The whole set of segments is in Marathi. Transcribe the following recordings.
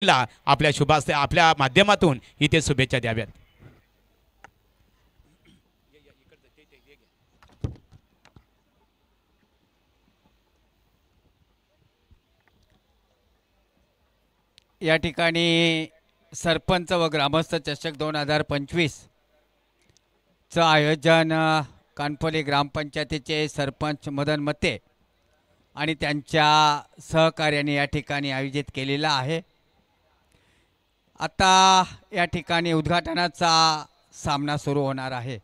ला आपल्या शुभास्ते आपल्या माध्यमातून इथे शुभेच्छा द्याव्यात। या ठिकाणी सरपंच व ग्रामस्थ चषक 2025 चं आयोजन कानपोली ग्रामपंचायतीचे सरपंच मदन मते आणि त्यांच्या सहकार्याने या ठिकाणी आयोजित केलेला आहे। आता या ठिकाणी उद्घाटनाचा सामना सुरू होणार आहे।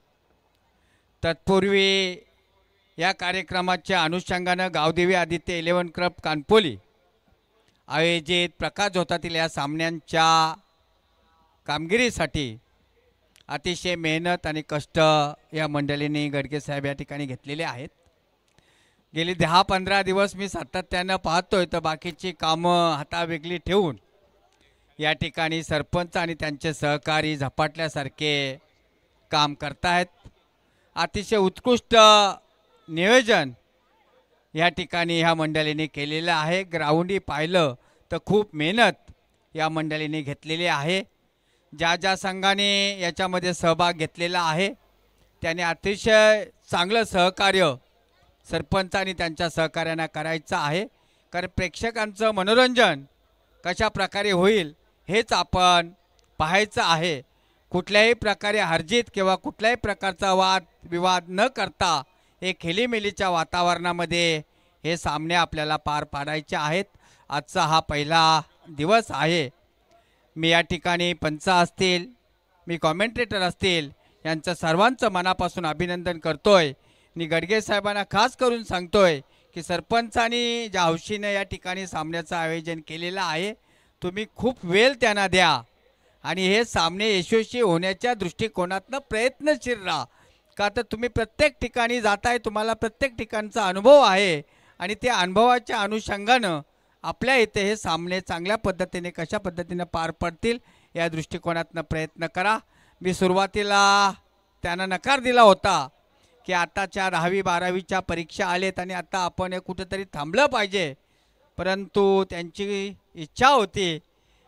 तत्पूर्वी या कार्यक्रमाच्या अनुषंगाने गावदेवी आदित्य 11 क्लब कानपोली आयोजित प्रकाश झोतातील या सामन्यांच्या कामगिरीसाठी अतिशय मेहनत आणि कष्ट या मंडळींनी गडके साहेब या ठिकाणी घेतलेले आहेत। गेली 10-15 दिवस मी सातत्याने पाहतोय तर बाकीची कामं हातावेगळी ठेवून या ठिकाणी सरपंच आणि त्यांचे सहकारी झपाटल्यासारखे काम करतायत। अतिशय उत्कृष्ट नियोजन या ठिकाणी ह्या मंडळींनी केलेलं आहे। ग्राउंडही पाहिलं तर खूप मेहनत या मंडळींनी घेतलेली आहे। ज्या ज्या संघाने याच्यामध्ये सहभाग घेतलेला आहे त्याने अतिशय चांगलं सहकार्य सरपंच आणि त्यांच्या सहकार्यांना करायचं आहे, कारण प्रेक्षकांचं मनोरंजन कशा प्रकारे होईल हेच आपण पाहायचं आहे। कुठल्याही प्रकारे हरजीत किंवा कुठल्याही प्रकारचा वाद विवाद न करता एक खेलीमेलीच्या वातावरणामध्ये हे सामने आपल्याला पार पाडायचे आहेत। आजचा हा पहिला दिवस आहे। मी या ठिकाणी पंच असतील, मी कॉमेंटेटर असतील, यांचं सर्वांचं मनापासून अभिनंदन करतोय आणि गडगे साहेबांना खास करून सांगतोय की सरपंचांनी ज्या हौशीने या ठिकाणी सामन्याचं आयोजन केलेलं आहे तुम्ही खूप वेळ त्यांना द्या आणि हे सामने यशस्वी होण्याच्या दृष्टिकोनातून प्रयत्नशील राहा, का तर तुम्ही प्रत्येक ठिकाणी जाताय, तुम्हाला प्रत्येक ठिकाणचा अनुभव आहे आणि त्या अनुभवाच्या अनुषंगानं आपल्या इथे हे सामने चांगल्या पद्धतीने कशा पद्धतीने पार पडतील या दृष्टिकोनातून प्रयत्न करा। मी सुरुवातीला त्यांना नकार दिला होता की आताच्या 10वी-12वीच्या परीक्षा आलेत आणि आता आपण हे कुठेतरी थांबलं पाहिजे, परंतु त्यांची इच्छा होती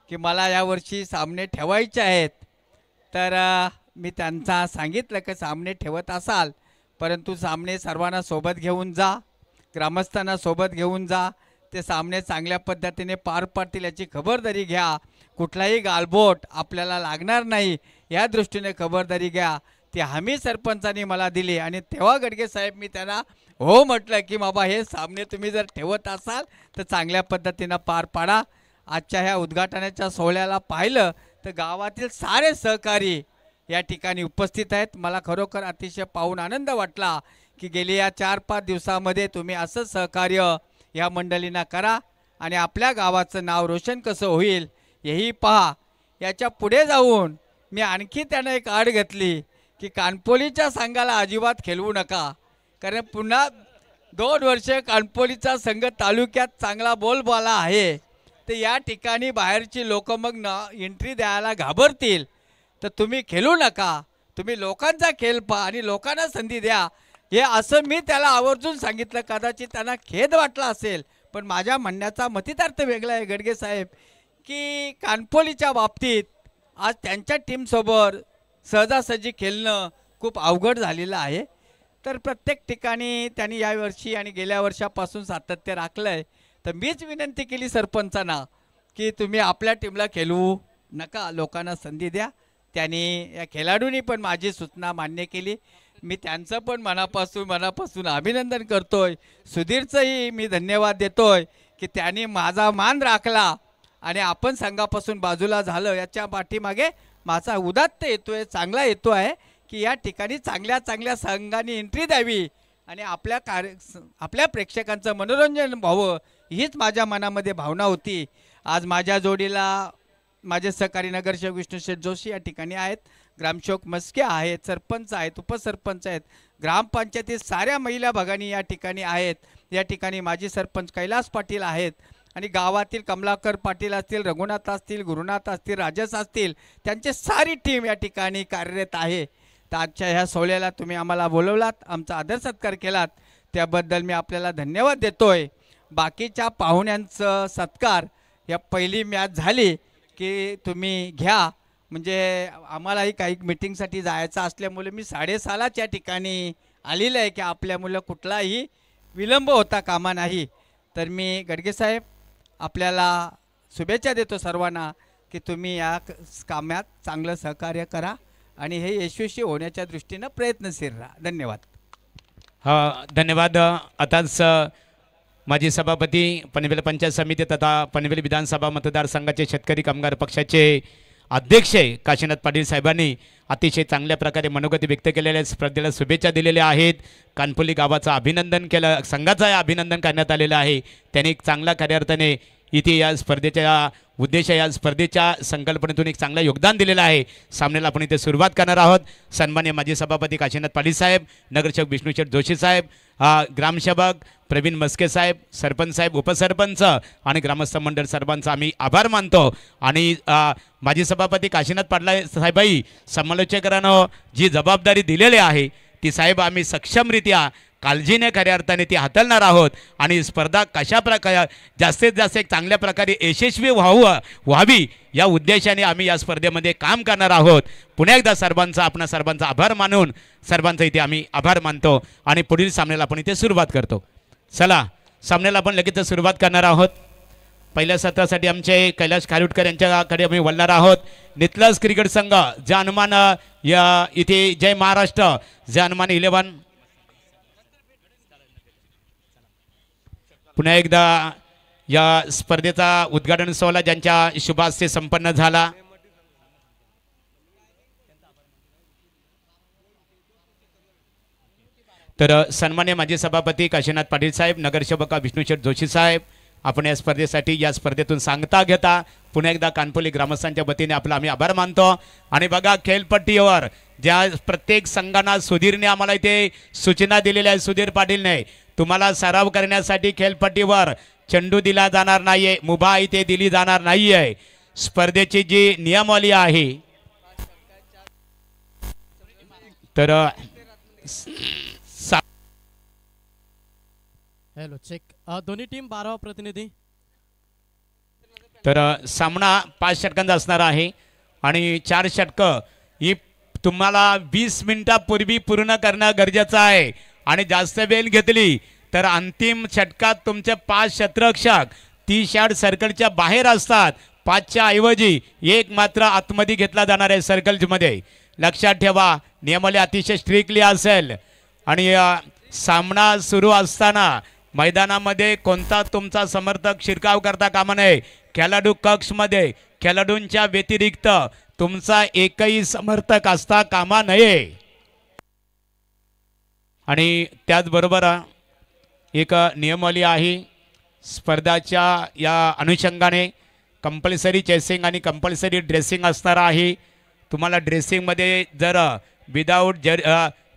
की मला यावर्षी सामने ठेवायचे आहेत। तर मी त्यांचा सांगितलं की सामने ठेवत असाल परंतु सामने सर्वांना सोबत घेऊन जा, ग्रामस्थांना सोबत घेऊन जा, ते सामने चांगल्या पद्धतीने पार पडतील याची खबरदारी घ्या, कुठलाही गालबोट आपल्याला लागणार नाही या दृष्टीने खबरदारी घ्या। ती हमी सरपंचांनी मला दिली आणि तेव्हा गडगे साहेब मी त्यांना हो म्हटलं की बाबा हे सामने तुम्ही जर ठेवत असाल तर चांगल्या पद्धतीनं पार पाडा। आजच्या ह्या उद्घाटनाच्या सोहळ्याला पाहिलं तर गावातील सारे सहकारी या ठिकाणी उपस्थित आहेत। मला खरोखर अतिशय पाहून आनंद वाटला की गेल्या या 4-5 दिवसामध्ये तुम्ही असं सहकार्य या मंडळींना करा आणि आपल्या गावाचं नाव रोशन कसं होईल हेही पहा। याच्या पुढे जाऊन मी आणखी त्यानं एक आड घेतली की कानपोलीच्या संघाला अजिबात खेळवू नका, कारण पुन्हा 2 वर्ष कानपोलीचा संघ तालुक्यात चांगला बोलबाला आहे, तर या ठिकाणी बाहेरची लोक मग एंट्री द्यायला घाबरतील, तर तुम्ही खेळू नका, तुम्ही लोकांचा खेळ पहा आणि लोकांना संधी द्या। हे असं मी त्याला आवर्जून सांगितलं। कदाचित त्यांना खेद वाटला असेल पण माझ्या म्हणण्याचा मतितार्थ वेगळा आहे गडगे साहेब, की कानपोलीच्या बाबतीत आज त्यांच्या टीमसोबत सहजासहजी खेळणं खूप अवघड झालेलं आहे। तर प्रत्येक ठिकाणी त्यांनी यावर्षी आणि गेल्या वर्षापासून सातत्य राखलं आहे। तर मीच विनंती केली सरपंचांना की तुम्ही आपल्या टीमला खेळवू नका, लोकांना संधी द्या। त्यांनी या खेळाडूंनी पण माझी सूचना मान्य केली। मी त्यांचं पण मनापासून अभिनंदन करतोय। सुधीरचंही मी धन्यवाद देतोय की त्यांनी माझा मान राखला आणि आपण संघापासून बाजूला झालं, याच्या पाठीमागे माझा उदात्त येतोय, चांगला येतो आहे की या ठिकाणी चांगल्या संघांनी एंट्री द्यावी आणि आपल्या प्रेक्षकांचं मनोरंजन व्हावं हीच माझ्या मनामध्ये भावना होती। आज माझ्या जोडीला माझे सहकारी नगरसेवक विष्णुशेठ जोशी या ठिकाणी आहेत, ग्रामसेवक मस्के आहेत, सरपंच आहेत, उपसरपंच आहेत, ग्रामपंचायतीत साऱ्या महिला भगिनी या ठिकाणी आहेत। या ठिकाणी माजी सरपंच कैलास पाटील आहेत आणि गावातील कमलाकर पाटील असतील, रघुनाथ असतील, गुरुनाथ असतील, राजस असतील, त्यांची सारी टीम या ठिकाणी कार्यरत आहे। तर आजच्या ह्या सोहळ्याला तुम्ही आम्हाला बोलवलात, आमचा आदर सत्कार केलात, त्याबद्दल मी आपल्याला धन्यवाद देतोय। बाकीच्या पाहुण्यांचं सत्कार या पहिली मॅच झाली की तुम्ही घ्या, म्हणजे आम्हालाही काही मीटिंगसाठी जायचं असल्यामुळे मी 6:30च्या ठिकाणी आलेलं आहे की आपल्या मुलं कुठलाही विलंब होता कामा नाही. तर मी गडगे साहेब आपल्याला शुभेच्छा देतो सर्वांना की तुम्ही या कामात चांगलं सहकार्य करा आणि हे यशस्वी होण्याच्या दृष्टीनं प्रयत्नशील राहा. धन्यवाद. हा, धन्यवाद. आताच माजी सभापती पनवेल पंचायत समिती तथा पनवेल विधानसभा मतदारसंघाचे शेतकरी कामगार पक्षाचे अध्यक्ष काशीनाथ पाटील साहेबांनी अतिशय चांगल्या प्रकारे मनोगत व्यक्त केलेल्या स्पर्धेला शुभेच्छा दिलेल्या आहेत. कानपुली गावाचं अभिनंदन केलं, संघाचं अभिनंदन करण्यात आलेलं आहे. त्यांनी एक चांगल्या कार्यार्थाने इथे या स्पर्धेच्या उद्देश या स्पर्धेच्या संकल्पनेतून एक चांगलं योगदान दिलेलं आहे. सामन्याला आपण इथे सुरुवात करणार आहोत. सन्मान्य माजी सभापती काशीनाथ पाटील साहेब, नगरसेवक विष्णुशेठ जोशी साहेब, ग्रामसेवक प्रवीण मस्के साहेब, सरपंच साहेब, उपसरपंच आणि ग्रामस्थ मंडळ सर्वांचा आम्ही आभार मानतो. आणि माजी सभापती काशीनाथ पाटील साहेबाई समालोचकांना जी जबाबदारी दिलेली आहे ती साहेब आम्ही सक्षमरित्या काळजीने खऱ्या अर्थाने ती हाताळणार आहोत आणि स्पर्धा कशा प्रकारे जास्तीत जास्त एक चांगल्या प्रकारे यशस्वी व्हावी या उद्देशाने आम्ही या स्पर्धेमध्ये काम करणार आहोत. पुन्हा एकदा सर्वांचा आपणा सर्वांचा आभार मानून सर्वांचा इथे आम्ही आभार मानतो आणि पुढील सामन्याला आपण इथे सुरुवात करतो. चला, सामन्याला आपण लगेच सुरुवात करणार आहोत. पहिल्या सत्रासाठी आमचे कैलाश खारुटकर यांच्याकडे आम्ही वळणार आहोत. नितलस क्रिकेट संघ जानमान या इथे जय महाराष्ट्र जानमान 11 पुन्हा एकदा या स्पर्धेचा उद्घाटन सोहळा ज्यांच्या शुभ हस्ते संपन्न झाला. तर सन्मान्य माजी सभापती काशीनाथ पाटील साहेब, नगरसेवक विष्णुशेठ जोशी साहेब, आपण या स्पर्धेसाठी या स्पर्धेतून सांगता घेता पुन्हा एकदा कानपुली ग्रामस्थांच्या वतीने आपला आम्ही आभार मानतो. आणि बघा, खेळपट्टीवर ज्या प्रत्येक संघांना सुधीरने आम्हाला इथे सूचना दिलेल्या आहे, सुधीर पाटीलने, तुम्हाला सराव करण्यासाठी खेळपट्टीवर चेंडू दिला जाणार नाहीये, मुभा इथे दिली जाणार नाहीये. स्पर्धेची जी नियमावली आहे तर हॅलो चेक, दोन्ही टीम 12 प्रतिनिधी. तर सामना 5 षटकांचा असणार आहे आणि 4 षटकं ही तुम्हाला 20 मिनिटापूर्वी पूर्ण करणं गरजेचं आहे. आणि जास्त वेळ घेतली तर अंतिम षटकात तुमचे 5 क्षेत्ररक्षक 30 यार्ड सर्कलच्या बाहेर असतात. 5च्या ऐवजी 1 मात्र आतमध्ये घेतला जाणार आहे सर्कलमध्ये. लक्षात ठेवा, नियमावली अतिशय स्ट्रिक्टली असेल. आणि सामना सुरू असताना मैदानामध्ये कोणता तुमचा समर्थक शिरकाव करता कामा नये. खेळाडू कक्षमध्ये खेळाडूंच्या व्यतिरिक्त तुमचा एकही समर्थक असता कामा नये. आणि त्याचबरोबर एक नियमावली आहे स्पर्धाच्या या अनुषंगाने कंपल्सरी चेसिंग आणि कंपल्सरी ड्रेसिंग असणार आहे. तुम्हाला ड्रेसिंगमध्ये जर विदाऊट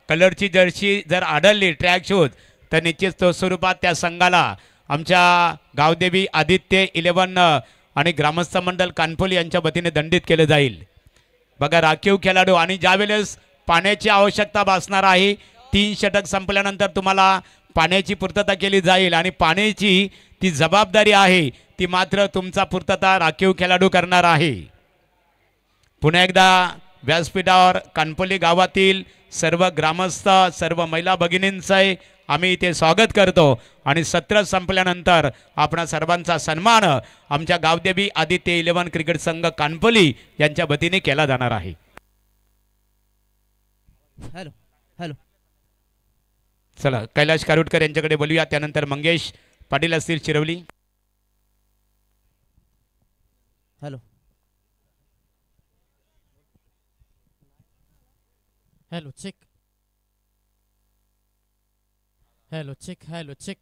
कलरची जर्सी जर आढळली ट्रॅक शूज तर निश्चित तो स्वरूपात त्या संघाला आमच्या गावदेवी आदित्य 11 आणि ग्रामस्थ मंडळ कानपुली यांच्या वतीने दंडित केले जाईल. बघा, राखीव खेळाडू आणि ज्यावेळेस पाण्याची आवश्यकता भासणार आहे 3 षटक संपल्यानंतर तुम्हाला पाण्याची पूर्तता केली जाईल आणि पाण्याची ती जबाबदारी आहे ती मात्र तुमचा पूर्तता राखीव खेळाडू करणार आहे. पुन्हा एकदा व्यासपीठावर कानपुली गावातील सर्व ग्रामस्थ सर्व महिला भगिनींचे आम्ही इथे स्वागत करतो आणि सत्र संपल्यानंतर आपणा सर्वांचा सन्मान आमच्या गावदेवी आदित्य 11 क्रिकेट संघ कानपुली यांच्या वतीने केला जाणार आहे. हॅलो हॅलो चला, कैलाश खारुटकर यांच्याकडे बोलूया, त्यानंतर मंगेश पाटील असतील शिरवली. Hello hello check, hello check, hello check,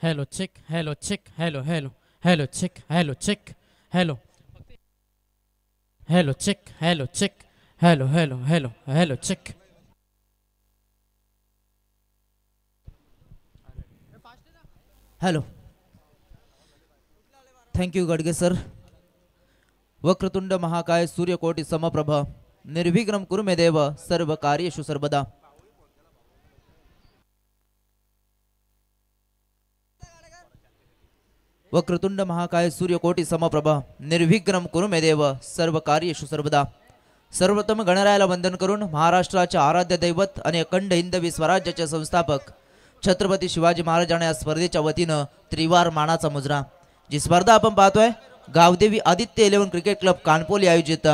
hello check, hello check, hello hello hello check, hello check, hello hello check, hello check, hello hello hello hello check. Hello, thank you Gadge sir. वक्रतुंड महाकाय सूर्यकोटी समप्रभ निर्विघ्नं कुरु मे देव सर्व कार्येषु सर्वदा. वक्रतुंड महाकाय सूर्यकोटी समप्रभ निर्विघ्नं कुरु मे देव सर्व कार्येषु सर्वदा. सर्वोत्तम गणरायाला वंदन करून महाराष्ट्राचे आराध्य दैवत आणि अखंड हिंदवी स्वराज्याचे संस्थापक छत्रपती शिवाजी महाराजांना या स्पर्धेच्या वतीनं त्रिवार मानाचा मुजरा. जी स्पर्धा आपण पाहतोय गावदेवी आदित्य 11 क्रिकेट क्लब कानपोली आयोजित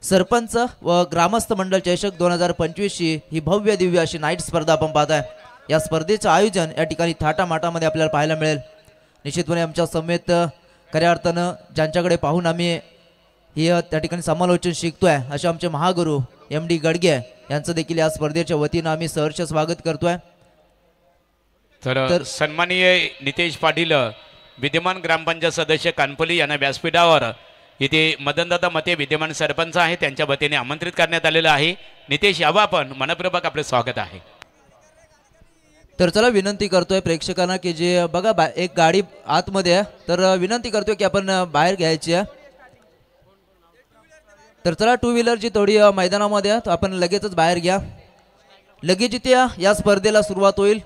सरपंच व ग्रामस्थ मंडळ चषक 2025 ही भव्य दिव्य अशी नाईट स्पर्धा आपण पाहताय. या स्पर्धेचं आयोजन या ठिकाणी थाटामाटामध्ये आपल्याला पाहायला मिळेल. निश्चितपणे आमच्या समेत खऱ्या अर्थानं ज्यांच्याकडे पाहून आम्ही ही त्या ठिकाणी समालोचन शिकतोय असे आमचे महागुरु MD गडगे यांचं देखील या स्पर्धेच्या वतीनं आम्ही सहर्ष स्वागत करतोय. तर सन्माननीय नितेश पाटील विद्यमान ग्रामपंचायत सदस्य कानपोली यांना व्यासपीठावर इथे मदनदादा मते विद्यमान सरपंच आहे त्यांच्या वतीने आमंत्रित करण्यात आलेलं आहे. नितेश यावं आपण मनपूर्वक आपले स्वागत आहे. तर चला विनंती करतोय प्रेक्षकांना की जे बघा एक गाडी आतमध्ये आहे तर विनंती करतोय की आपण बाहेर घ्यायची आहे. तर चला टू व्हीलरची थोडी मैदानामध्ये आहे, आपण लगेचच बाहेर घ्या. लगेच इथे या स्पर्धेला सुरुवात होईल.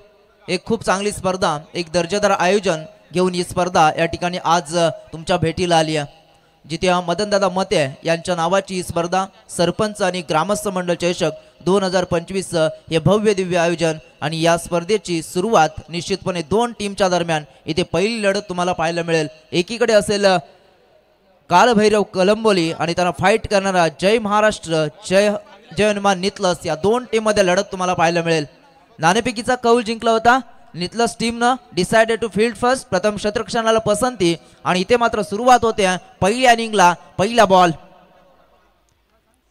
एक खूप चांगली स्पर्धा एक दर्जेदार आयोजन घेऊन ही स्पर्धा या ठिकाणी आज तुमच्या भेटीला आली आहे. जिथे मदनदादा मते यांच्या नावाची ही स्पर्धा सरपंच आणि ग्रामस्थ मंडळ चषक 2025 हे भव्य दिव्य आयोजन आणि या स्पर्धेची सुरुवात निश्चितपणे 2 टीमच्या दरम्यान इथे पहिली लढत तुम्हाला पाहायला मिळेल. एकीकडे असेल कालभैरव कलंबोली आणि त्यांना फाईट करणारा जय महाराष्ट्र जय हनुमान नितलस या 2 टीममध्ये लढत तुम्हाला पाहायला मिळेल. नाणेफेकीचा कौल जिंकला होता नितलस टीमनं. डिसाइडेड टू फील्ड फर्स्ट प्रथम क्षेत्ररक्षणाला पसंती आणि इथे मात्र सुरुवात होते पहिल्या इनिंगला. पहिला बॉल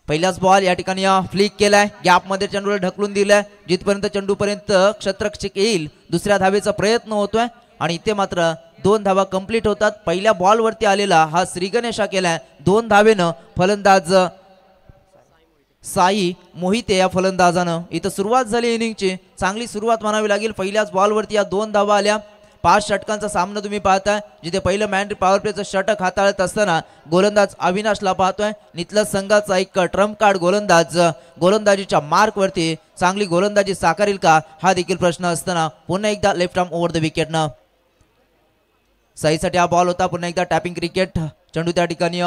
पहिलाच बॉल या ठिकाणी फ्लिक केलाय गॅपमध्ये चेंडूला ढकलून दिलाय जिथपर्यंत चेंडूपर्यंत क्षेत्ररक्षक येईल दुसऱ्या धावेचा प्रयत्न होतोय आणि इथे मात्र 2 धावा कंप्लीट होतात. पहिल्या बॉलवरती आलेला हा श्रीगणेशा केलाय 2 धावेनं. फलंदाज साई मोहिते या फलंदाजानं इथं सुरुवात झाली इनिंगची. चांगली सुरुवात म्हणावी लागेल. पहिल्याच बॉलवरती या 2 धावा आल्या. 5 षटकांचा सामना तुम्ही पाहताय जिथे पहिलं मॅन पॉवर प्लेचं षटक हाताळत असताना गोलंदाज अविनाशला पाहतोय. नितलस संघाचा एक ट्रम्प कार्ड गोलंदाज गोलंदाजीच्या मार्कवरती चांगली गोलंदाजी साकारेल का हा देखील प्रश्न असताना पुन्हा एकदा लेफ्ट आर्म ओव्हर द विकेटनं साईसाठी हा बॉल होता. पुन्हा एकदा टॅपिंग क्रिकेट चेंडू त्या ठिकाणी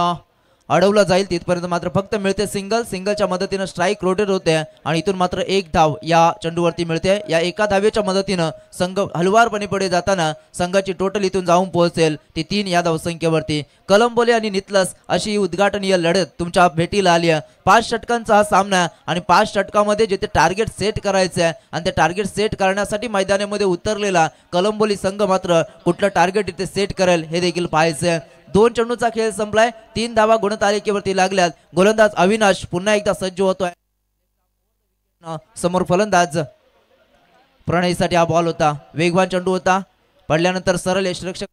अडवला जाईल तिथपर्यंत मात्र फक्त मिळते सिंगलच्या मदतीनं स्ट्राईक रोटेट होते आणि इथून मात्र 1 धाव या चेंडूवरती मिळते. या एका धावेच्या मदतीनं संघ हलवारपणे पुढे जाताना संघाची टोटल इथून जाऊन पोहोचेल ती 3 या धावसंख्येवरती. कलंबोली आणि नितलस अशी उद्घाटनीय लढत तुमच्या भेटीला आली आहे. 5 षटकांचा हा सामना आणि 5 षटकामध्ये जिथे टार्गेट सेट करायचं आहे आणि ते टार्गेट सेट करण्यासाठी मैदानामध्ये उतरलेला कलंबोली संघ मात्र कुठलं टार्गेट इथे सेट करेल हे देखील पाहायचं आहे. 2 चेंडूचा खेळ संपलाय. 3 धावा गुणतालिकेवरती लागल्यात. गोलंदाज अविनाश पुन्हा एकदा सज्ज होतोय. समोर फलंदाज प्रणयसाठी हा बॉल होता. वेगवान चेंडू होता. पडल्यानंतर सरळ यष्टिरक्षक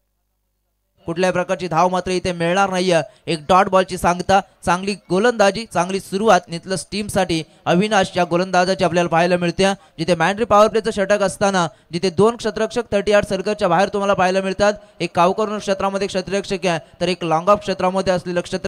कुठल्याही प्रकारची धाव मात्र इथे मिळणार नाहीये. एक डॉट बॉलची सांगता. चांगली गोलंदाजी चांगली सुरुवात नितलस टीमसाठी अविनाश या गोलंदाजाची आपल्याला पाहायला मिळते. जिथे मॅन्ड्री पॉवर प्लेचं षटक असताना जिथे 2 क्षेत्ररक्षक 38 सर्कलच्या बाहेर तुम्हाला पाहायला मिळतात. एक कावकर्ण क्षेत्रामध्ये क्षेत्ररक्षक आहे तर एक लॉंग ऑफ क्षेत्रामध्ये असलेलं क्षेत्र